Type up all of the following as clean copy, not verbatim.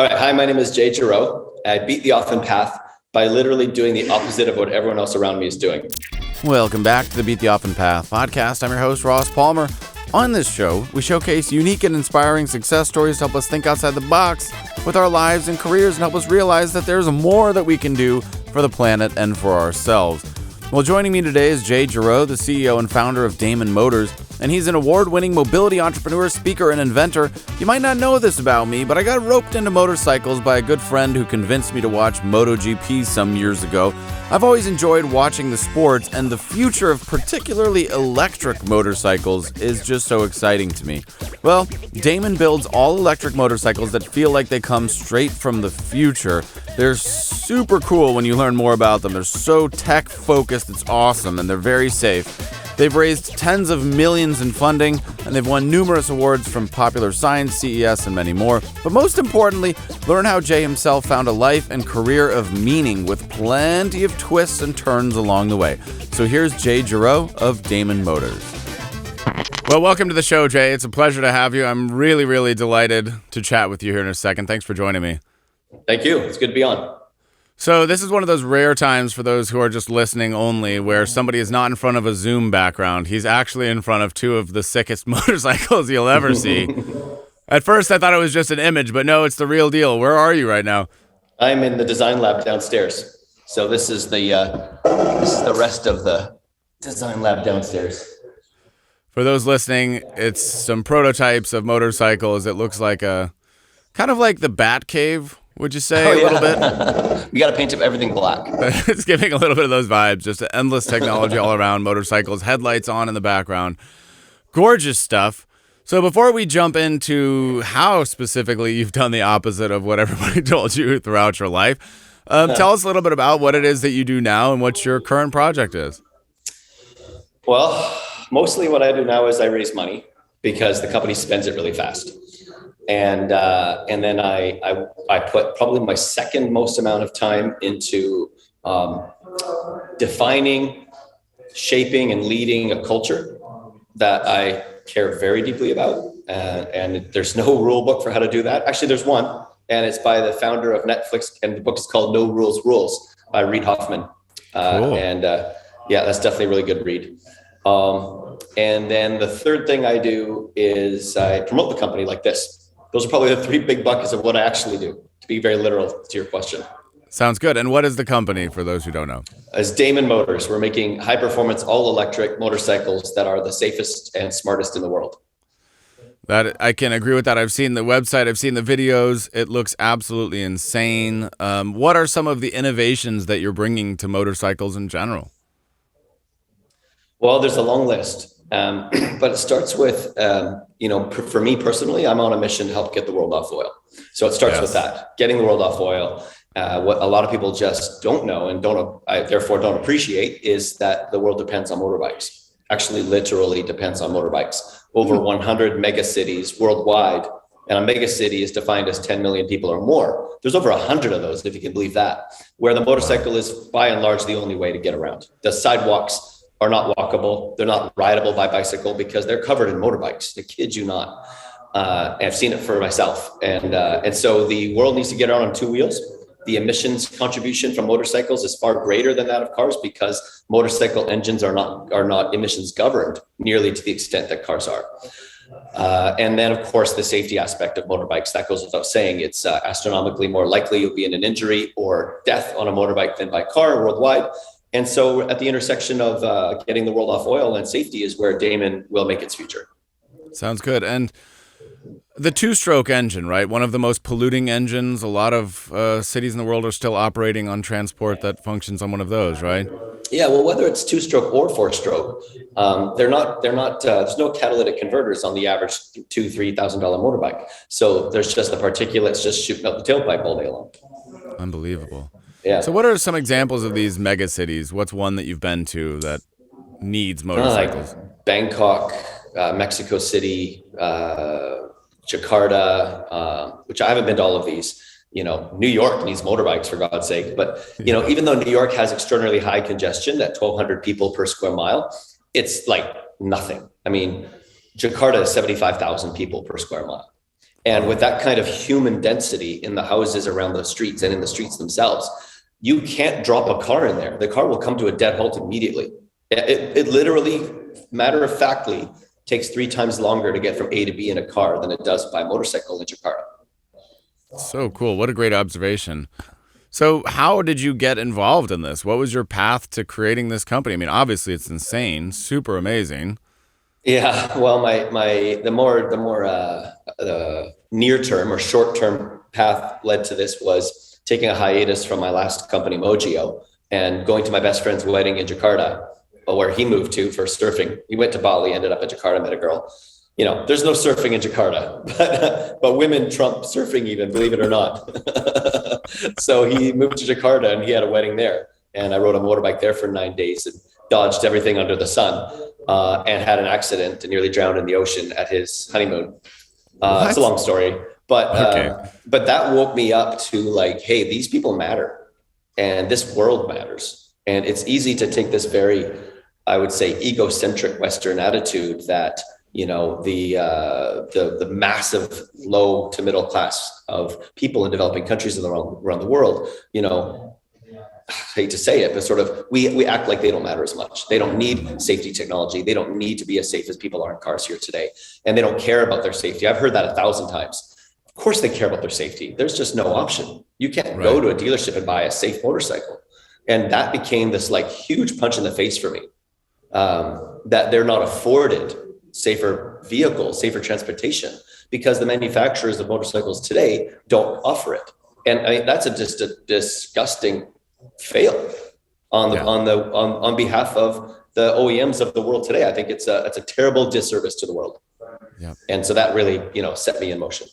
All right. Hi, my name is Jay Giraud. I beat the often path by literally doing the opposite of what everyone else around me is doing. Welcome back to the Beat the Often Path podcast. I'm your host, Ross Palmer. On this show, we showcase unique and inspiring success stories to help us think outside the box with our lives and careers and help us realize that there's more that we can do for the planet and for ourselves. Well, joining me today is Jay Giraud, the CEO and founder of Damon Motors, and he's an award-winning mobility entrepreneur, speaker, and inventor. You might not know this about me, but I got roped into motorcycles by a good friend who convinced me to watch MotoGP some years ago. I've always enjoyed watching the sports, and the future of particularly electric motorcycles is just so exciting to me. Well, Damon builds all-electric motorcycles that feel like they come straight from the future. They're super cool when you learn more about them. They're so tech-focused, it's awesome, and they're very safe. They've raised tens of millions in funding, and they've won numerous awards from Popular Science, CES, and many more. But most importantly, learn how Jay himself found a life and career of meaning with plenty of twists and turns along the way. So here's Jay Giraud of Damon Motors. Well, welcome to the show, Jay. It's a pleasure to have you. I'm really, really delighted to chat with you here in a second. Thanks for joining me. Thank you. It's good to be on. So this is one of those rare times for those who are just listening only where somebody is not in front of a Zoom background. He's actually in front of two of the sickest motorcycles you'll ever see. At first, I thought it was just an image, but no, it's the real deal. Where are you right now? I'm in the design lab downstairs. So this is the rest of the design lab downstairs. For those listening, it's some prototypes of motorcycles. It looks like kind of like the Bat Cave. Would you say a little bit? We got to paint up everything black. It's giving a little bit of those vibes. Just endless technology all around, motorcycles, headlights on in the background. Gorgeous stuff. So before we jump into how specifically you've done the opposite of what everybody told you throughout your life, tell us a little bit about what it is that you do now and what your current project is. Well, mostly what I do now is I raise money because the company spends it really fast. And then I put probably my second most amount of time into defining, shaping, and leading a culture that I care very deeply about. And there's no rule book for how to do that. Actually, there's one, and it's by the founder of Netflix, and the book is called No Rules Rules by Reid Hoffman. Cool. Yeah, that's definitely a really good read. And then the third thing I do is I promote the company like this. Those are probably the three big buckets of what I actually do, to be very literal to your question. Sounds good. And what is the company for those who don't know? As Damon Motors, we're making high performance, all electric motorcycles that are the safest and smartest in the world. That I can agree with that. I've seen the website. I've seen the videos. It looks absolutely insane. What are some of the innovations that you're bringing to motorcycles in general? Well, there's a long list. But it starts with, for me personally, I'm on a mission to help get the world off oil. So it starts with that, getting the world off oil. What a lot of people just don't know and therefore don't appreciate is that the world depends on motorbikes. Actually, literally depends on motorbikes. Over 100 mega cities worldwide. And a mega city is defined as 10 million people or more. There's over 100 of those, if you can believe that, where the motorcycle is by and large the only way to get around. The sidewalks are not walkable. They're not rideable by bicycle because they're covered in motorbikes. I kid you not. I've seen it for myself. And so the world needs to get around on two wheels. The emissions contribution from motorcycles is far greater than that of cars because motorcycle engines are not emissions governed nearly to the extent that cars are. And then, of course, the safety aspect of motorbikes, that goes without saying. It's astronomically more likely you'll be in an injury or death on a motorbike than by car worldwide. And so at the intersection of getting the world off oil and safety is where Damon will make its future. Sounds good. And the two-stroke engine, right? One of the most polluting engines. A lot of cities in the world are still operating on transport that functions on one of those, right? Yeah, well, whether it's two-stroke or four-stroke, they're not. There's no catalytic converters on the average $2,000-$3,000 motorbike. So there's just the particulates just shooting out the tailpipe all day long. Unbelievable. Yeah. So what are some examples of these mega cities? What's one that you've been to that needs motorcycles? Bangkok, Mexico City, Jakarta, which I haven't been to all of these. New York needs motorbikes, for God's sake. But, even though New York has extraordinarily high congestion at 1,200 people per square mile, it's like nothing. I mean, Jakarta is 75,000 people per square mile. And with that kind of human density in the houses around the streets and in the streets themselves, you can't drop a car in there. The car will come to a dead halt immediately. It literally, matter of factly, takes 3 times longer to get from A to B in a car than it does by motorcycle in Jakarta. So cool. What a great observation. So how did you get involved in this? What was your path to creating this company? I mean, obviously it's insane, super amazing. Yeah, well, the more near term or short term path led to this was taking a hiatus from my last company, Mogio, and going to my best friend's wedding in Jakarta, where he moved to for surfing. He went to Bali, ended up at Jakarta, met a girl. You know, there's no surfing in Jakarta, but women trump surfing even, believe it or not. So he moved to Jakarta and he had a wedding there. And I rode a motorbike there for 9 days and dodged everything under the sun, and had an accident and nearly drowned in the ocean at his honeymoon. It's a long story, but that woke me up to like, hey, these people matter and this world matters. And it's easy to take this very, I would say, egocentric Western attitude that, you know, the massive low to middle class of people in developing countries around the world, you know, I hate to say it, but sort of we act like they don't matter as much. They don't need safety technology. They don't need to be as safe as people are in cars here today. And they don't care about their safety. I've heard that 1,000 times. Of course they care about their safety. There's just no option. You can't go to a dealership and buy a safe motorcycle. And that became this like huge punch in the face for me, that they're not afforded safer vehicles, safer transportation, because the manufacturers of motorcycles today don't offer it. And I mean, that's just a disgusting fail on behalf of the OEMs of the world today. I think it's a terrible disservice to the world. Yeah. And so that really, you know, set me in motion.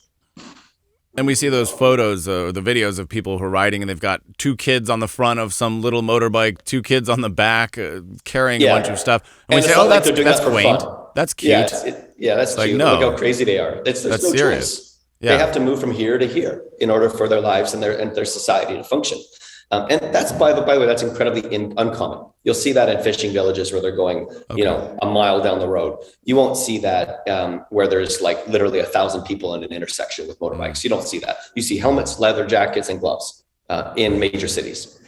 And we see those photos, the videos of people who are riding, and they've got 2 kids on the front of some little motorbike, 2 kids on the back, carrying a bunch of stuff. And we say, oh, that's quaint. That's cute. That's like, cute. No. Look how crazy they are. That's no serious. Choice. Yeah. They have to move from here to here in order for their lives and their society to function. And that's, by the way, that's incredibly uncommon. You'll see that in fishing villages where they're going, you know, a mile down the road. You won't see that where there's like literally 1,000 people in an intersection with motorbikes. You don't see that. You see helmets, leather jackets, and gloves in major cities.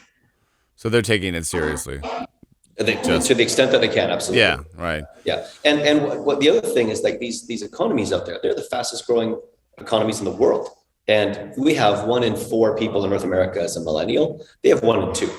So they're taking it seriously. To the extent that they can, absolutely. Yeah, right. Yeah, and what the other thing is, like these economies out there, they're the fastest growing economies in the world. And we have 1 in 4 people in North America as a millennial. They have 1 in 2.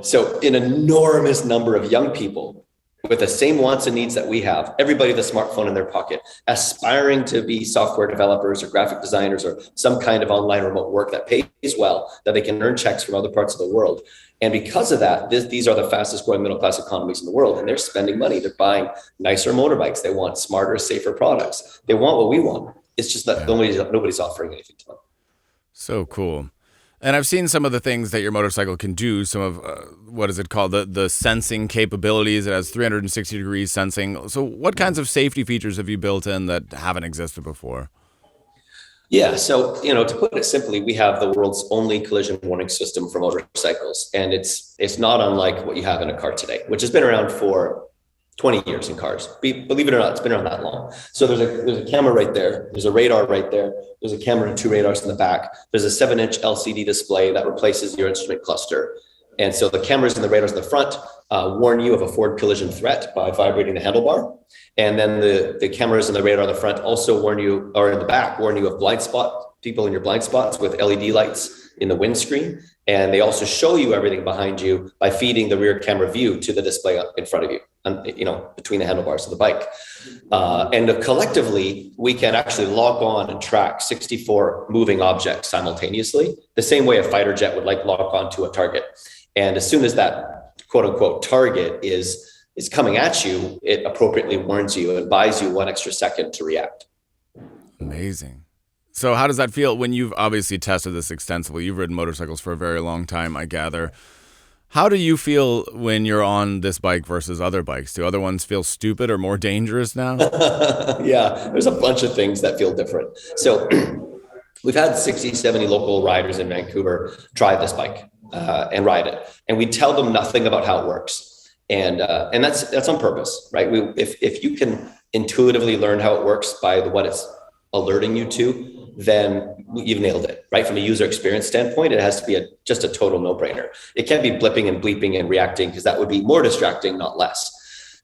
So an enormous number of young people with the same wants and needs that we have, everybody with a smartphone in their pocket, aspiring to be software developers or graphic designers or some kind of online remote work that pays well, that they can earn checks from other parts of the world. And because of that, these are the fastest growing middle class economies in the world. And they're spending money. They're buying nicer motorbikes. They want smarter, safer products. They want what we want. It's just that nobody's offering anything to them. So cool. And I've seen some of the things that your motorcycle can do, some of, what is it called? The sensing capabilities. It has 360 degrees sensing. So what kinds of safety features have you built in that haven't existed before? Yeah. So, you know, to put it simply, we have the world's only collision warning system for motorcycles. And it's not unlike what you have in a car today, which has been around for 20 years in cars. Believe it or not, it's been around that long. So there's a camera right there. There's a radar right there. There's a camera and 2 radars in the back. There's a 7-inch LCD display that replaces your instrument cluster. And so the cameras and the radars in the front warn you of a forward collision threat by vibrating the handlebar. And then the cameras and the radar in the front also warn you, or in the back, warn you of blind spot, people in your blind spots with LED lights in the windscreen. And they also show you everything behind you by feeding the rear camera view to the display in front of you, and, you know, between the handlebars of the bike. And collectively, we can actually log on and track 64 moving objects simultaneously, the same way a fighter jet would like log on to a target. And as soon as that quote unquote target is coming at you, it appropriately warns you and buys you 1 extra second to react. Amazing. So how does that feel when you've obviously tested this extensively? You've ridden motorcycles for a very long time, I gather. How do you feel when you're on this bike versus other bikes? Do other ones feel stupid or more dangerous now? Yeah, there's a bunch of things that feel different. So we've had 60, 70 local riders in Vancouver try this bike and ride it. And we tell them nothing about how it works. And that's on purpose, right? If you can intuitively learn how it works by what it's alerting you to, then you've nailed it, right? From a user experience standpoint, it has to be just a total no-brainer. It can't be blipping and bleeping and reacting, because that would be more distracting, not less.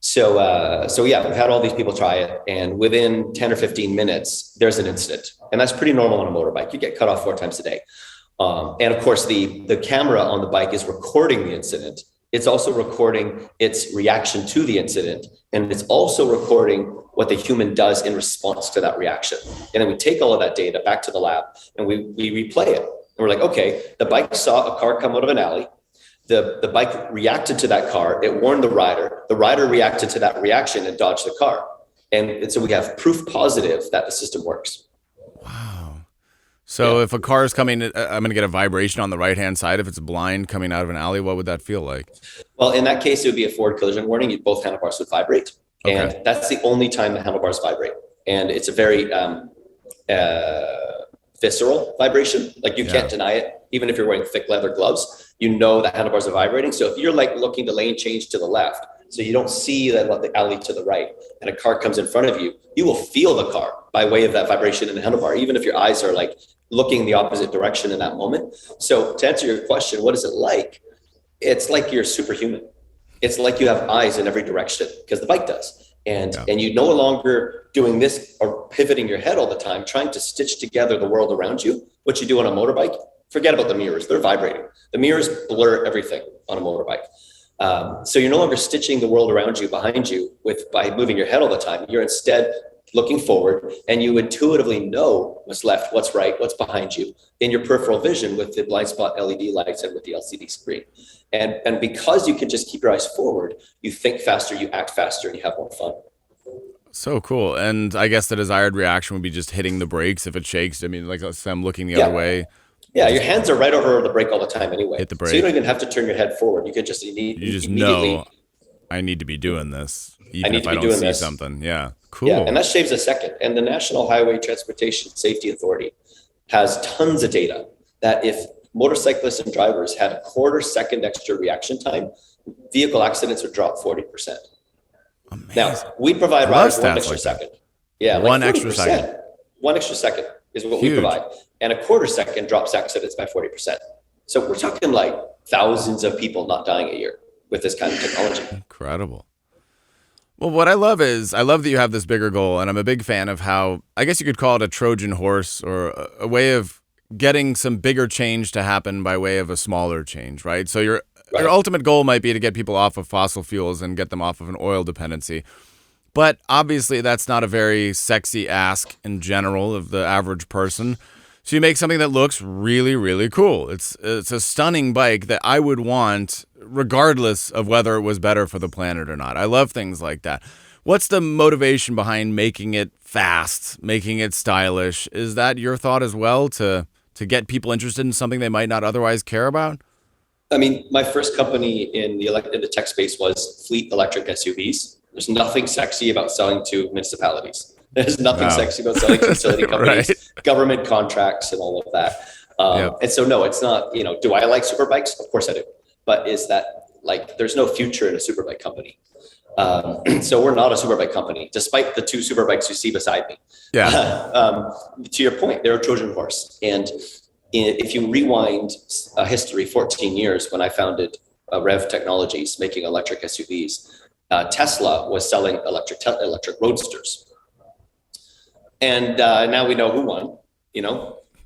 So yeah, we've had all these people try it, and within 10 or 15 minutes, there's an incident. And that's pretty normal on a motorbike. You get cut off 4 times a day. And of course, the camera on the bike is recording the incident. It's also recording its reaction to the incident. And it's also recording what the human does in response to that reaction. And then we take all of that data back to the lab and we replay it. And we're like, okay, the bike saw a car come out of an alley. The bike reacted to that car. It warned the rider reacted to that reaction and dodged the car. And so we have proof positive that the system works. Wow. So if a car is coming, I'm going to get a vibration on the right-hand side. If it's blind coming out of an alley, what would that feel like? Well, in that case, it would be a forward collision warning. Both handlebars would vibrate. Okay. And that's the only time the handlebars vibrate. And it's a very visceral vibration. Like you can't deny it. Even if you're wearing thick leather gloves, you know the handlebars are vibrating. So if you're like looking to lane change to the left, so you don't see the alley to the right, and a car comes in front of you, you will feel the car by way of that vibration in the handlebar, even if your eyes are like looking the opposite direction in that moment. So to answer your question, what is it like? It's like you're superhuman. It's like you have eyes in every direction, because the bike does. And you're no longer doing this or pivoting your head all the time, trying to stitch together the world around you, what you do on a motorbike. Forget about the mirrors. They're vibrating. The mirrors blur everything on a motorbike. So you're no longer stitching the world around you, behind you, by moving your head all the time. You're instead looking forward, and you intuitively know what's left, what's right, what's behind you in your peripheral vision with the blind spot LED lights and with the LCD screen. And because you can just keep your eyes forward, you think faster, you act faster, and you have more fun. So cool. And I guess the desired reaction would be just hitting the brakes if it shakes. I mean, like let's say I'm looking the other way. Yeah, your hands are right over the brake all the time anyway. Hit the brake. So you don't even have to turn your head forward. You could just know I need to be doing this, even if I don't see something. Yeah, cool. Yeah, and that shaves a second. And the National Highway Transportation Safety Authority has tons of data that if motorcyclists and drivers had a quarter second extra reaction time, vehicle accidents would drop 40%. Amazing. Now, we provide riders one extra second. Yeah, one extra second. 1 extra second is what we provide. And a quarter second drops accidents by 40%. So we're talking like thousands of people not dying a year with this kind of technology. Incredible. Well, what I love that you have this bigger goal, and I'm a big fan of how, I guess you could call it a Trojan horse, or a way of getting some bigger change to happen by way of a smaller change, right? So your ultimate goal might be to get people off of fossil fuels and get them off of an oil dependency. But obviously that's not a very sexy ask in general of the average person. So you make something that looks really, really cool. It's a stunning bike that I would want regardless of whether it was better for the planet or not. I love things like that. What's the motivation behind making it fast, making it stylish? Is that your thought as well, to get people interested in something they might not otherwise care about? I mean, my first company in the tech space was fleet electric SUVs. There's nothing sexy about selling to municipalities. There's nothing sexy about selling to utility companies, government contracts, and all of that. And so, no, it's not, do I like super bikes? Of course I do. But is that there's no future in a superbike company. So we're not a superbike company, despite the 2 superbikes you see beside me. Yeah. To your point, they're a Trojan horse. And if you rewind history 14 years, when I founded Rev Technologies, making electric SUVs, Tesla was selling electric roadsters. And now we know who won.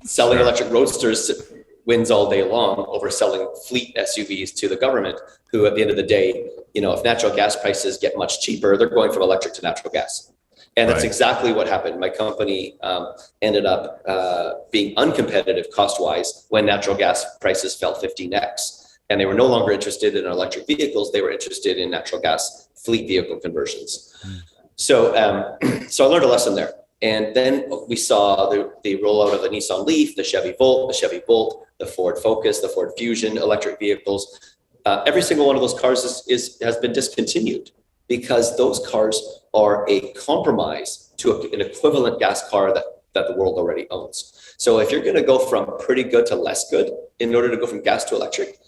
Selling electric roadsters wins all day long over selling fleet SUVs to the government, who at the end of the day, if natural gas prices get much cheaper, they're going from electric to natural gas. And that's exactly what happened. My company ended up being uncompetitive cost-wise when natural gas prices fell 15x. And they were no longer interested in electric vehicles. They were interested in natural gas fleet vehicle conversions. So I learned a lesson there. And then we saw the rollout of the Nissan Leaf, the Chevy Volt, the Ford Focus, the Ford Fusion electric vehicles. Every single one of those cars has been discontinued because those cars are a compromise to an equivalent gas car that the world already owns. So if you're going to go from pretty good to less good in order to go from gas to electric,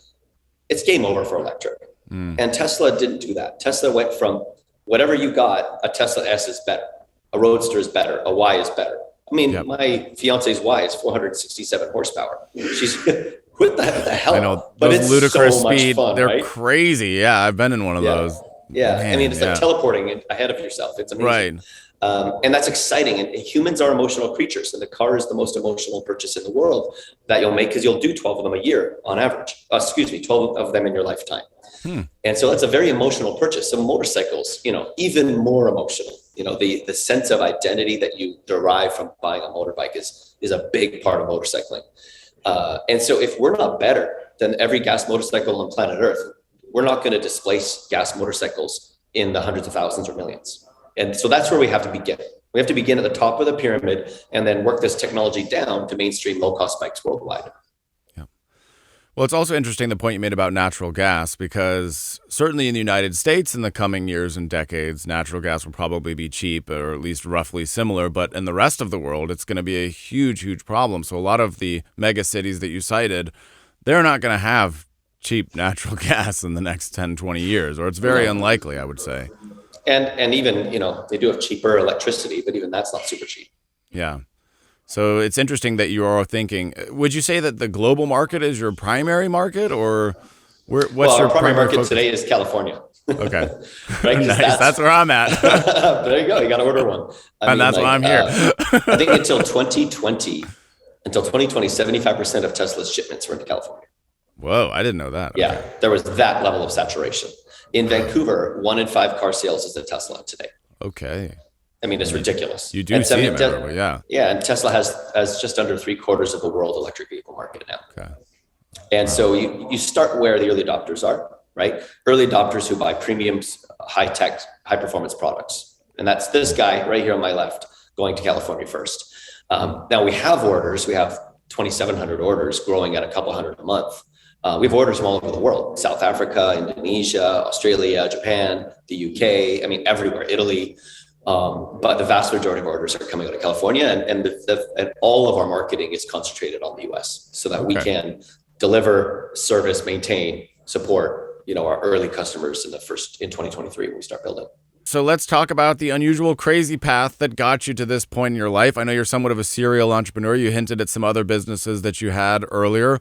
it's game over for electric. And Tesla didn't do that. Tesla went from whatever you got, a Tesla S is better. A Roadster is better, a Y is better, I mean, Yep. my fiance's Y is 467 horsepower. She's what the hell? I know But those it's ludicrous so much speed. fun, They're right? crazy. Yeah, I've been in one of Yeah. those. Yeah. I mean, Man, it's like yeah. teleporting ahead of yourself. It's amazing. Right. And that's exciting. And humans are emotional creatures. And the car is the most emotional purchase in the world that you'll make because you'll do 12 of them a year on average. 12 of them in your lifetime. And so that's a very emotional purchase. So motorcycles, even more emotional. The sense of identity that you derive from buying a motorbike is a big part of motorcycling. And so if we're not better than every gas motorcycle on planet Earth, we're not going to displace gas motorcycles in the hundreds of thousands or millions. And so that's where we have to begin. We have to begin at the top of the pyramid and then work this technology down to mainstream low-cost bikes worldwide. Yeah. Well, it's also interesting the point you made about natural gas, because certainly in the United States in the coming years and decades, natural gas will probably be cheap, or at least roughly similar. But in the rest of the world, it's going to be a huge, huge problem. So a lot of the mega cities that you cited, they're not going to have cheap natural gas in the next 10, 20 years, or it's very unlikely, I would say. And even, they do have cheaper electricity, but even that's not super cheap. Yeah. So it's interesting that you are thinking, would you say that the global market is your primary market, or what's your our primary market focus? Today is California. Okay. Right? Nice. That's where I'm at. There you go. You got to order one. That's why I'm here. I think until 2020, 75% of Tesla's shipments were into California. Whoa, I didn't know that. Yeah, Okay. there was that level of saturation. In Vancouver, 1 in 5 car sales is a Tesla today. Okay. I mean, it's ridiculous. You do see them everywhere, yeah. Yeah, and Tesla has just under 3/4 of the world electric vehicle market now. Okay. And so you start where the early adopters are, right? Early adopters who buy premium, high-tech, high-performance products. And that's this guy right here on my left going to California first. Now we have orders. We have 2,700 orders growing at a couple hundred a month. We have orders from all over the world: South Africa, Indonesia, Australia, Japan, the UK, everywhere, Italy. But the vast majority of orders are coming out of California, and all of our marketing is concentrated on the US so that we can deliver, service, maintain, support, our early customers in 2023 when we start building. So let's talk about the unusual, crazy path that got you to this point in your life. I know you're somewhat of a serial entrepreneur. You hinted at some other businesses that you had earlier.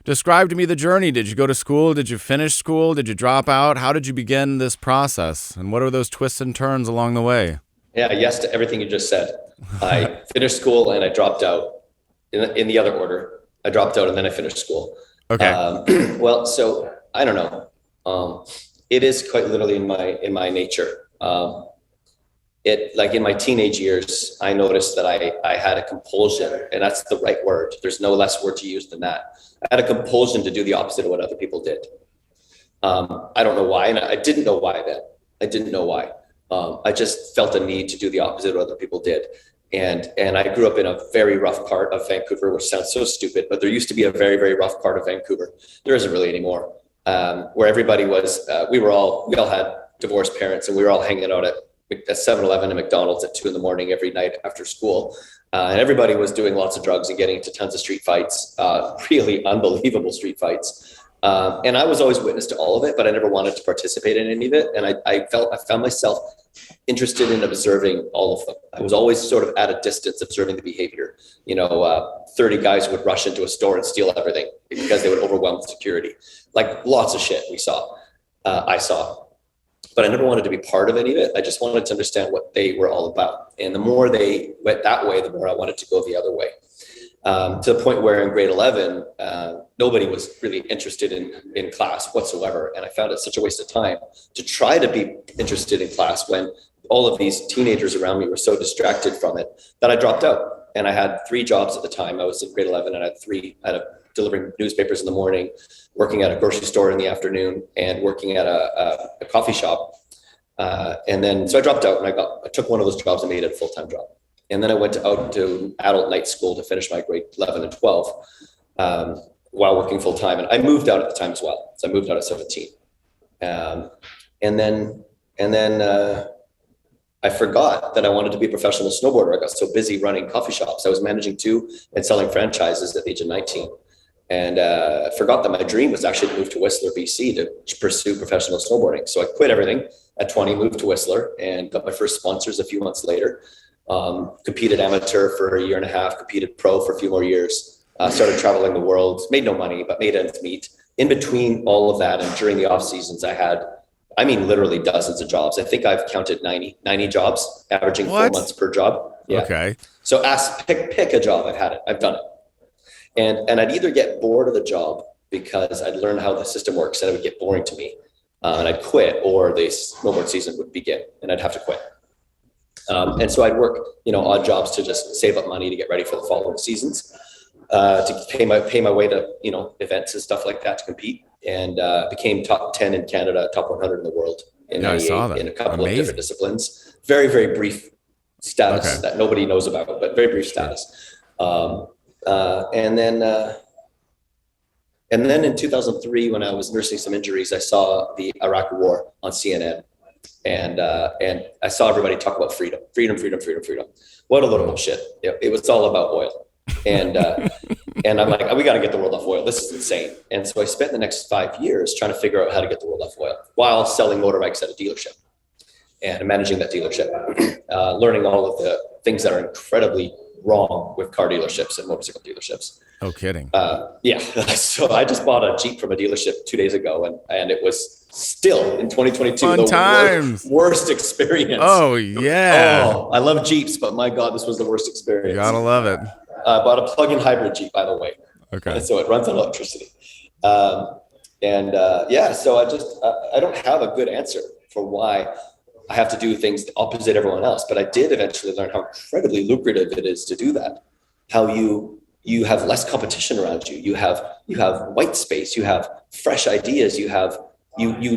Describe to me the journey. Did you go to school? Did you finish school? Did you drop out? How did you begin this process? And what are those twists and turns along the way? Yeah, yes to everything you just said. I finished school and I dropped out in the other order. I dropped out and then I finished school. Okay. Well, so I don't know. It is quite literally in my nature. In my teenage years, I noticed that I had a compulsion, and that's the right word. There's no less word to use than that. I had a compulsion to do the opposite of what other people did. I don't know why, and I didn't know why then. I didn't know why. I just felt a need to do the opposite of what other people did. And I grew up in a very rough part of Vancouver, which sounds so stupid, but there used to be a very, very rough part of Vancouver. There isn't really anymore, where everybody was, we all had divorced parents, and we were all hanging out at 7-Eleven and McDonald's at 2 a.m. every night after school. And everybody was doing lots of drugs and getting into tons of street fights, really unbelievable street fights. And I was always witness to all of it, but I never wanted to participate in any of it. And I found myself interested in observing all of them. I was always sort of at a distance observing the behavior. 30 guys would rush into a store and steal everything because they would overwhelm security. Like lots of shit I saw. But I never wanted to be part of any of it. I just wanted to understand what they were all about. And the more they went that way, the more I wanted to go the other way. To the point where in grade 11, nobody was really interested in class whatsoever. And I found it such a waste of time to try to be interested in class when all of these teenagers around me were so distracted from it that I dropped out. And I had 3 jobs at the time. I was in grade 11 and I had delivering newspapers in the morning, working at a grocery store in the afternoon, and working at a coffee shop. And then, so I dropped out and I took one of those jobs and made it a full-time job. And then I went out to adult night school to finish my grade 11 and 12 while working full-time. And I moved out at the time as well. So I moved out at 17. And then I forgot that I wanted to be a professional snowboarder. I got so busy running coffee shops. I was managing 2 and selling franchises at the age of 19. And I forgot that my dream was actually to move to Whistler, BC to pursue professional snowboarding. So I quit everything at 20, moved to Whistler and got my first sponsors a few months later. Competed amateur for a year and a half, competed pro for a few more years, started traveling the world, made no money, but made ends meet. In between all of that and during the off seasons, I had, literally dozens of jobs. I think I've counted 90 jobs, averaging 4 months per job. Yeah. Okay. So pick a job. I've had it. I've done it. And I'd either get bored of the job because I'd learned how the system works and it would get boring to me, and I'd quit, or the snowboard season would begin and I'd have to quit. And so I'd work, odd jobs to just save up money to get ready for the following seasons, to pay my way to, events and stuff like that to compete, and became top 10 in Canada, top 100 in the world in 98 in a couple of different disciplines. Very, very brief status that nobody knows about, but very brief status. And then in 2003, when I was nursing some injuries, I saw the Iraq War on CNN. And I saw everybody talk about freedom. What a little bullshit. It was all about oil. And I'm like, we got to get the world off oil. This is insane. And so I spent the next 5 years trying to figure out how to get the world off oil while selling motorbikes at a dealership and managing that dealership, learning all of the things that are incredibly wrong with car dealerships and motorcycle dealerships. Oh, kidding. Yeah. So I just bought a Jeep from a dealership 2 days ago, and it was still in 2022 the worst experience. Oh yeah. Oh, I love Jeeps, but my God, this was the worst experience. You gotta love it. Bought a plug-in hybrid Jeep, by the way. Okay. So it runs on electricity. So I don't have a good answer for why I have to do things opposite everyone else, but I did eventually learn how incredibly lucrative it is to do that. How you have less competition around you. You have white space. You have fresh ideas. You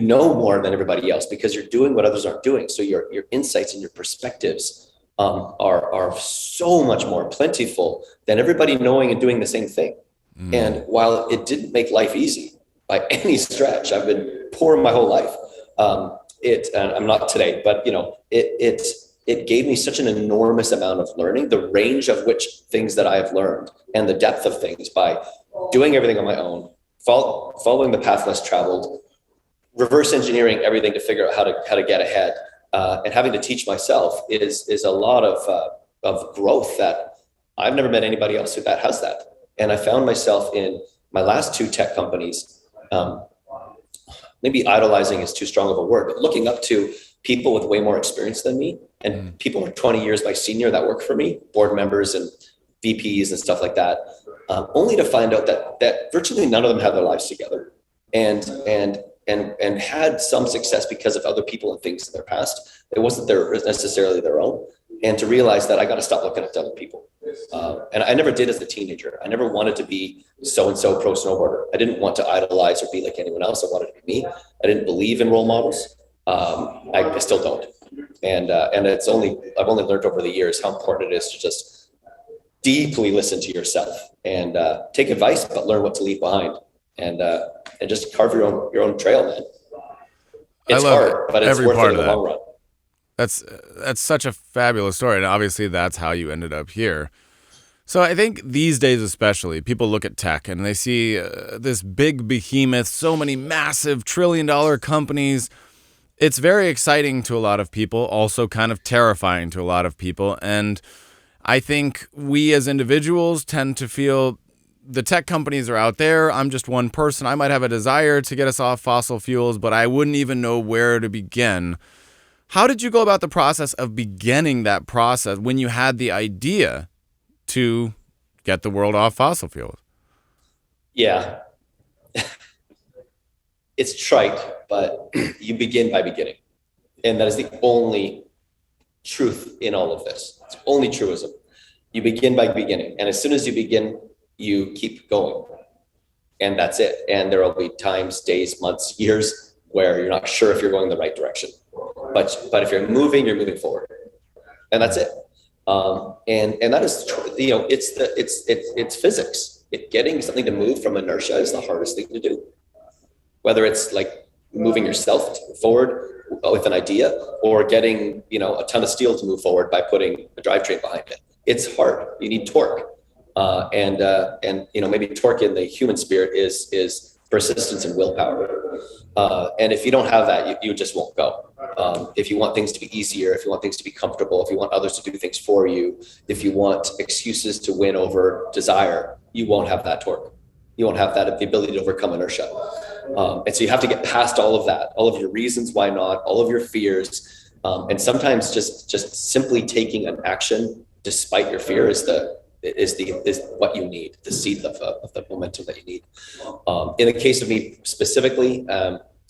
know more than everybody else because you're doing what others aren't doing. So your insights and your perspectives are so much more plentiful than everybody knowing and doing the same thing. And while it didn't make life easy by any stretch, I've been poor my whole life. And I'm not today, but it gave me such an enormous amount of learning, the range of which things that I have learned and the depth of things by doing everything on my own, following the path less traveled, reverse engineering everything to figure out how to get ahead, and having to teach myself is a lot of growth that I've never met anybody else that has that. And I found myself in my last 2 tech companies, maybe idolizing is too strong of a word, but looking up to people with way more experience than me, and people who are 20 years my senior that work for me, board members and VPs and stuff like that, only to find out that virtually none of them have their lives together and had some success because of other people and things in their past. It wasn't necessarily their own. And to realize that I got to stop looking up to other people. And I never did as a teenager. I never wanted to be so-and-so pro snowboarder. I didn't want to idolize or be like anyone else. I wanted to be me. I didn't believe in role models. I still don't. And I've only learned over the years how important it is to just deeply listen to yourself and take advice, but learn what to leave behind, and just carve your own trail, man. It's hard, but it's worth it in the long run. That's such a fabulous story. And obviously that's how you ended up here. So I think these days, especially, people look at tech and they see this big behemoth, so many massive trillion-dollar companies. It's very exciting to a lot of people, also kind of terrifying to a lot of people. And I think we as individuals tend to feel the tech companies are out there. I'm just one person. I might have a desire to get us off fossil fuels, but I wouldn't even know where to begin. How did you go about the process of beginning that process when you had the idea to get the world off fossil fuels? Yeah. It's trite, but you begin by beginning. And that is the only truth in all of this. It's only truism. You begin by beginning. And as soon as you begin, you keep going. And that's it. And there will be times, days, months, years where you're not sure if you're going the right direction. But if you're moving forward. And that's it. And that is, it's physics. Getting something to move from inertia is the hardest thing to do. Whether it's like moving yourself forward with an idea or getting, a ton of steel to move forward by putting a drivetrain behind it. It's hard. You need torque. And maybe torque in the human spirit is persistence and willpower. And if you don't have that, you just won't go. If you want things to be easier, if you want things to be comfortable, if you want others to do things for you, if you want excuses to win over desire, you won't have that torque. You won't have that, the ability to overcome inertia. And so you have to get past all of that, all of your reasons why not, all of your fears. And sometimes just simply taking an action despite your fear is what you need, the seed of the momentum that you need. In the case of me specifically,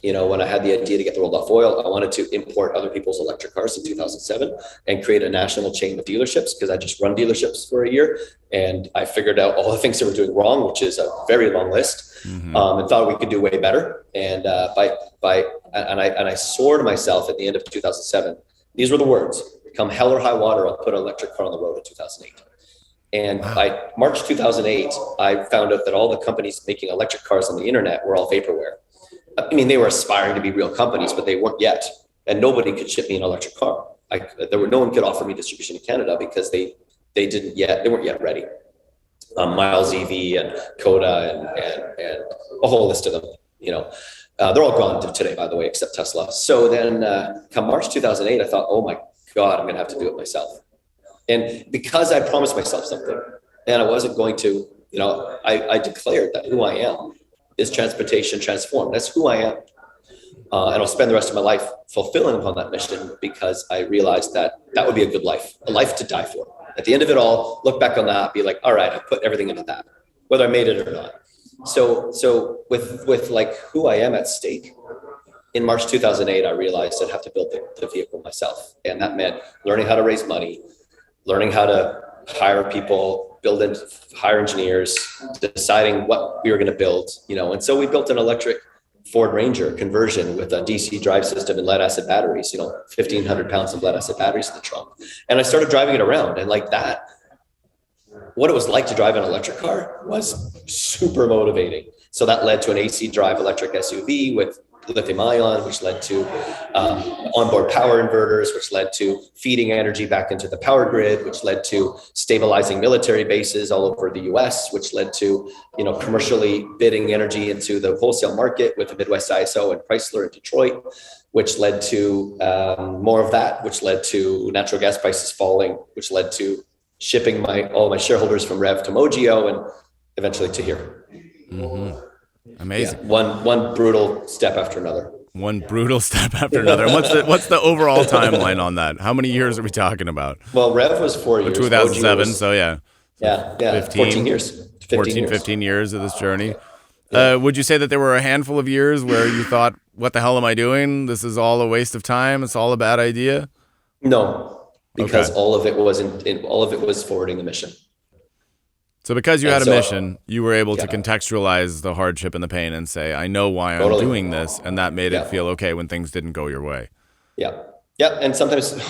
when I had the idea to get the world off oil, I wanted to import other people's electric cars in 2007 and create a national chain of dealerships, because I just run dealerships for a year and I figured out all the things that were doing wrong, which is a very long list, and thought we could do way better. And I swore to myself at the end of 2007, these were the words: come hell or high water, I'll put an electric car on the road in 2008. And by March 2008, I found out that all the companies making electric cars on the internet were all vaporware. I mean, they were aspiring to be real companies, but they weren't yet. And nobody could ship me an electric car. No one could offer me distribution in Canada because they weren't yet ready. Miles EV and Coda and a whole list of them, they're all gone today, by the way, except Tesla. So then come March 2008, I thought, oh my God, I'm going to have to do it myself. And because I promised myself something and I wasn't going to, I declared that who I am is transportation transformed. That's who I am. And I'll spend the rest of my life fulfilling upon that mission, because I realized that would be a good life, a life to die for. At the end of it all, look back on that, be like, all right, I put everything into that, whether I made it or not. So with like who I am at stake, in March 2008, I realized I'd have to build the vehicle myself. And that meant learning how to raise money, learning how to hire people, hire engineers, deciding what we were going to build, and so we built an electric Ford Ranger conversion with a DC drive system and lead acid batteries, 1,500 pounds of lead acid batteries in the trunk. And I started driving it around, and like that, what it was like to drive an electric car was super motivating. So that led to an AC drive electric SUV with lithium ion, which led to onboard power inverters, which led to feeding energy back into the power grid, which led to stabilizing military bases all over the US, which led to, commercially bidding energy into the wholesale market with the Midwest ISO and Chrysler in Detroit, which led to more of that, which led to natural gas prices falling, which led to shipping all my shareholders from Rev to Mogio and eventually to here. Mm-hmm. Amazing. Yeah, one brutal step after another. One brutal step after another. And what's the overall timeline on that? How many years are we talking about? Well, Rev was 4 years. 2007, so yeah. Yeah, 14 years. 15 years of this journey. Yeah. Would you say that there were a handful of years where you thought, what the hell am I doing? This is all a waste of time. It's all a bad idea? No, because all of it was forwarding the mission. So because you had a mission, you were able to contextualize the hardship and the pain and say, I know why I'm doing this. And that made it feel okay when things didn't go your way. Yeah. Yeah. And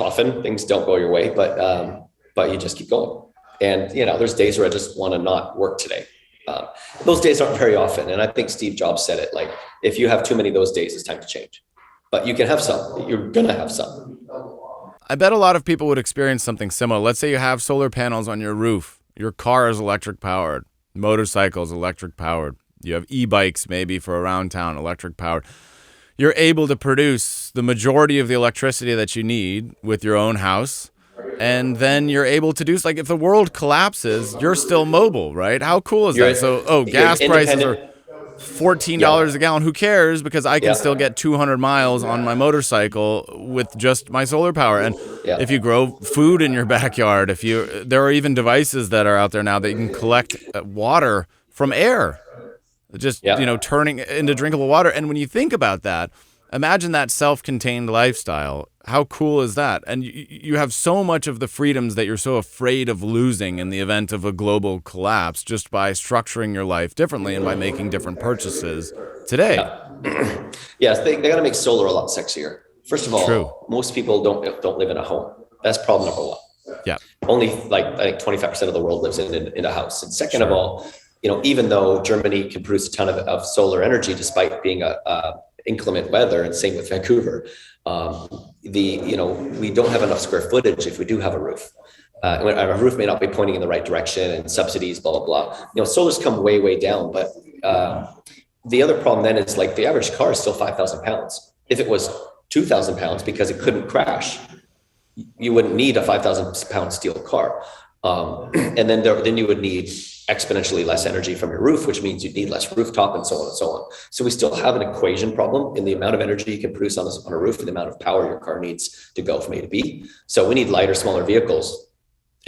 often things don't go your way, but you just keep going. And, there's days where I just want to not work today. Those days aren't very often. And I think Steve Jobs said it, like, if you have too many of those days, it's time to change. But you can have some. You're going to have some. I bet a lot of people would experience something similar. Let's say you have solar panels on your roof. Your car is electric powered. Motorcycles electric powered. You have e-bikes maybe for around town, electric powered. You're able to produce the majority of the electricity that you need with your own house. And then you're able to do, like, if the world collapses, you're still mobile, right? How cool is that? So, gas prices are $14 a gallon. Who cares? Because I can still get 200 miles on my motorcycle with just my solar power. And if you grow food in your backyard, there are even devices that are out there now that you can collect water from air, just, turning into drinkable water. And when you think about that, imagine that self-contained lifestyle. How cool is that? And you have so much of the freedoms that you're so afraid of losing in the event of a global collapse just by structuring your life differently and by making different purchases today. Yes, they got to make solar a lot sexier. First of all, most people don't live in a home. That's problem number one. Yeah. Only I think 25% of the world lives in a house. And second of all, even though Germany can produce a ton of solar energy despite being inclement weather, and same with Vancouver, we don't have enough square footage if we do have a roof. Our roof may not be pointing in the right direction, and subsidies, blah, blah, blah. Solars come way, way down, but the other problem then is like the average car is still 5,000 pounds. If it was 2,000 pounds because it couldn't crash, you wouldn't need a 5,000 pound steel car. And then you would need exponentially less energy from your roof, which means you'd need less rooftop and so on and so on. So we still have an equation problem in the amount of energy you can produce on a roof and the amount of power your car needs to go from A to B. So we need lighter, smaller vehicles,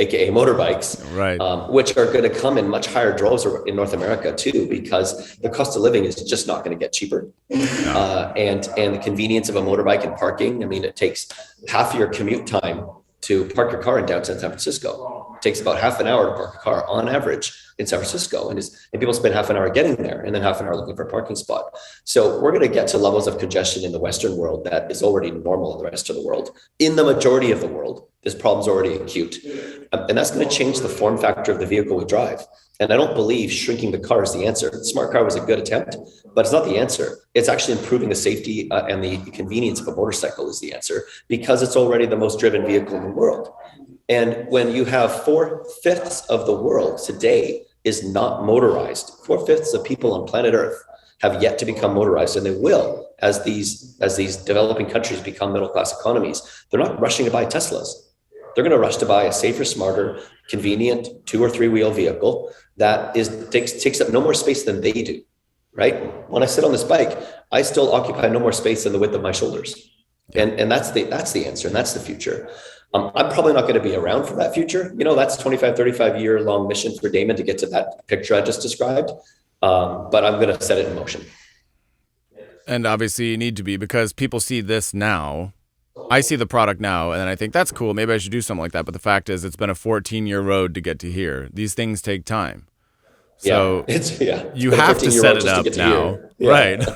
AKA motorbikes, right. Which are going to come in much higher droves in North America too, because the cost of living is just not going to get cheaper. And the convenience of a motorbike and parking. I mean, it takes half of your commute time to park your car in downtown San Francisco. It takes about half an hour to park a car on average in San Francisco. And people spend half an hour getting there and then half an hour looking for a parking spot. So we're going to get to levels of congestion in the Western world that is already normal in the rest of the world. In the majority of the world, this problem's already acute. And that's going to change the form factor of the vehicle we drive. And I don't believe shrinking the car is the answer. The smart car was a good attempt, but it's not the answer. It's actually improving the safety and the convenience of a motorcycle is the answer, because it's already the most driven vehicle in the world. And when you have 4/5 of the world today is not motorized, 4/5 of people on planet Earth have yet to become motorized, and they will as these developing countries become middle-class economies. They're not rushing to buy Teslas. They're going to rush to buy a safer, smarter, convenient 2 or 3 wheel vehicle that takes up no more space than they do, right? When I sit on this bike, I still occupy no more space than the width of my shoulders. And that's the answer. And that's the future. I'm probably not going to be around for that future. That's 25, 35 year long mission for Damon to get to that picture I just described. But I'm going to set it in motion. And obviously you need to be, because people see this now. I see the product now, and I think that's cool. Maybe I should do something like that. But the fact is, it's been a 14-year road to get to here. These things take time. So you have to set it up now. Yeah. Right.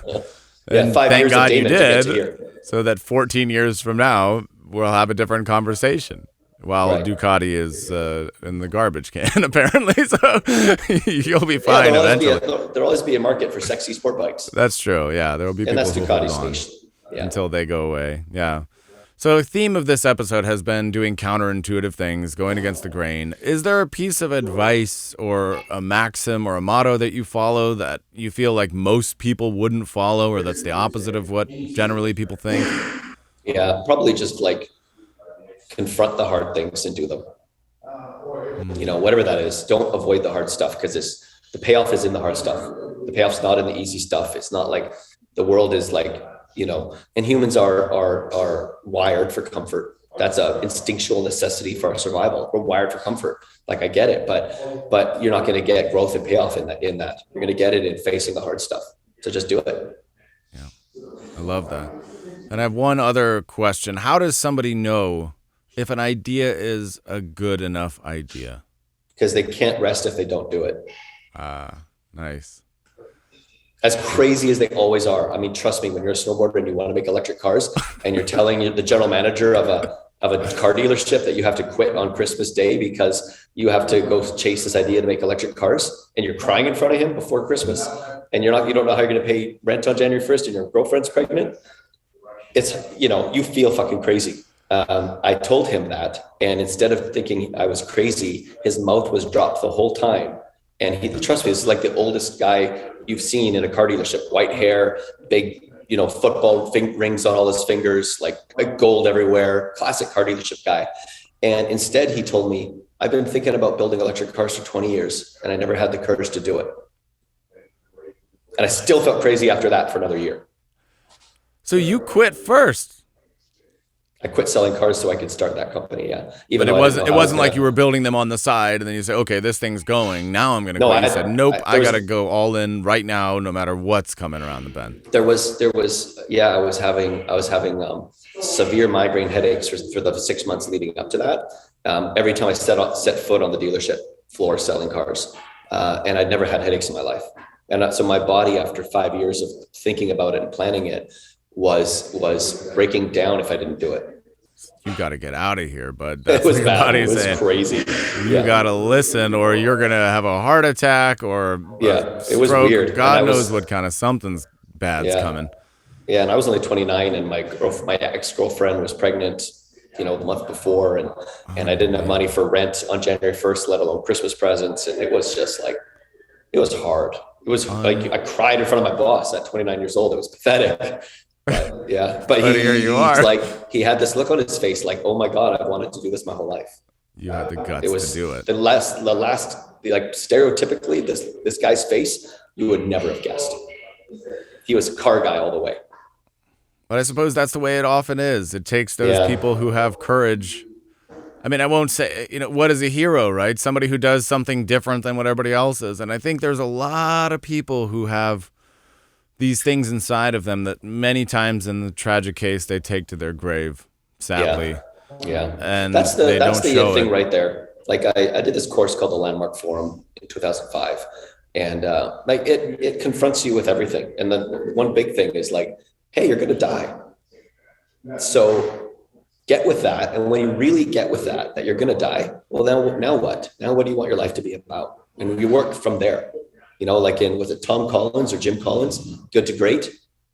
And 5 thank years God of you Damon to get to did, here. so that 14 years from now, we'll have a different conversation. While Ducati is in the garbage can, apparently. So you'll be fine eventually. There'll always be a market for sexy sport bikes. That's true, yeah. There will be people who hold on until they go away, yeah. So the theme of this episode has been doing counterintuitive things, going against the grain. Is there a piece of advice or a maxim or a motto that you follow that you feel like most people wouldn't follow, or that's the opposite of what generally people think? Yeah, probably just like confront the hard things and do them. Whatever that is, don't avoid the hard stuff, because the payoff is in the hard stuff. The payoff's not in the easy stuff. It's not like the world is like, and humans are wired for comfort. That's an instinctual necessity for our survival. We're wired for comfort. Like, I get it, but you're not going to get growth and payoff in that. You're going to get it in facing the hard stuff. So just do it. Yeah, I love that. And I have one other question. How does somebody know if an idea is a good enough idea? Because they can't rest if they don't do it. Nice. As crazy as they always are. I mean, trust me, when you're a snowboarder and you want to make electric cars and you're telling the general manager of a car dealership that you have to quit on Christmas Day because you have to go chase this idea to make electric cars, and you're crying in front of him before Christmas, and you don't know how you're going to pay rent on January 1st and your girlfriend's pregnant. It's, you feel fucking crazy. I told him that, and instead of thinking I was crazy, his mouth was dropped the whole time. And trust me, this is like the oldest guy you've seen in a car dealership. White hair, big, football rings on all his fingers, like gold everywhere, classic car dealership guy. And instead he told me, I've been thinking about building electric cars for 20 years and I never had the courage to do it. And I still felt crazy after that for another year. So you quit first. I quit selling cars so I could start that company. Yeah. But it wasn't like you were building them on the side and then you say, okay, this thing's going. Now I'm going to go. You said, nope, I got to go all in right now, no matter what's coming around the bend. I was having severe migraine headaches for the 6 months leading up to that. Every time I set foot on the dealership floor selling cars, and I'd never had headaches in my life. And so my body, after 5 years of thinking about it and planning it, was breaking down if I didn't do it. You got to get out of here, bud. That's it was bad. Body it was saying, crazy. You got to listen, or you're gonna have a heart attack, or it was weird. God knows what kind of something's bad's coming. Yeah, and I was only 29, and my ex-girlfriend was pregnant, the month before, and I didn't have money for rent on January 1st, let alone Christmas presents, and it was just like, it was hard. It was like, I cried in front of my boss at 29 years old. It was pathetic. But yeah, but here you are. he had this look on his face, like, oh my God, I've wanted to do this my whole life. You had the guts It was to do it. the last, like stereotypically, this guy's face, you would never have guessed. He was a car guy all the way. But I suppose that's the way it often is. It takes those people who have courage. I mean, I won't say, what is a hero, right? Somebody who does something different than what everybody else is. And I think there's a lot of people who have these things inside of them that many times in the tragic case they take to their grave, sadly. Yeah. And that's the thing it. right there. Like I did this course called the Landmark Forum in 2005. And like it confronts you with everything. And then one big thing is like, hey, you're going to die. So get with that. And when you really get with that you're going to die, well, now what? Now what do you want your life to be about? And you work from there. Like was it Tom Collins or Jim Collins, Good to Great?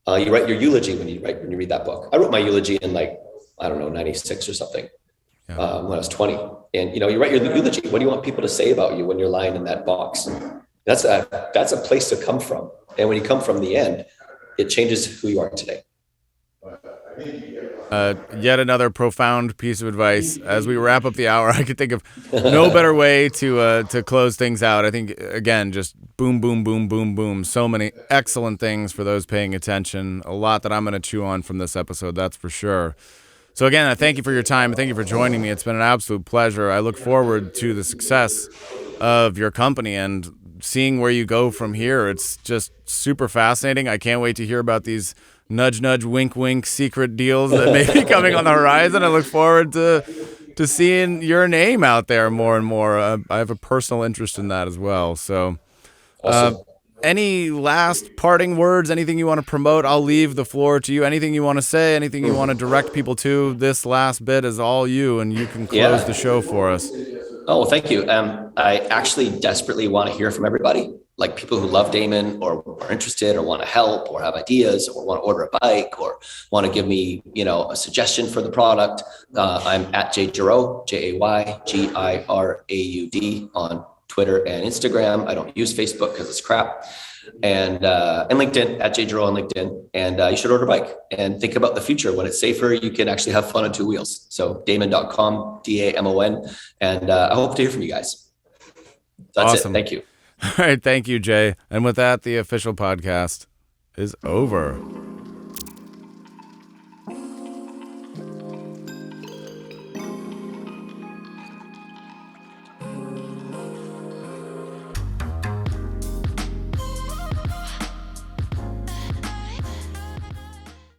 You write your eulogy when you read that book. I wrote my eulogy in 96 or something, when I was 20. And, you write your eulogy. What do you want people to say about you when you're lying in that box? That's a place to come from. And when you come from the end, it changes who you are today. Yet another profound piece of advice. As we wrap up the hour, I could think of no better way to close things out. I think, again, just boom, boom, boom, boom, boom. So many excellent things for those paying attention. A lot that I'm going to chew on from this episode, that's for sure. So again, I thank you for your time. Thank you for joining me. It's been an absolute pleasure. I look forward to the success of your company and seeing where you go from here. It's just super fascinating. I can't wait to hear about these nudge, nudge, wink, wink secret deals that may be coming on the horizon. I look forward to seeing your name out there more and more. I have a personal interest in that as well. So Awesome. Any last parting words, anything you want to promote? I'll leave the floor to you. Anything you want to say, anything you want to direct people to? This last bit is all you, and you can close the show for us. Oh, thank you. I actually desperately want to hear from everybody, like people who love Damon or are interested or want to help or have ideas or want to order a bike or want to give me, a suggestion for the product. I'm at Jay Giraud, JayGiraud on Twitter and Instagram. I don't use Facebook because it's crap. And LinkedIn, at Jay Giraud on LinkedIn. And you should order a bike and think about the future. When it's safer, you can actually have fun on two wheels. So damon.com, DAMON. And I hope to hear from you guys. That's awesome. it. Thank you. All right. Thank you, Jay. And with that, the official podcast is over.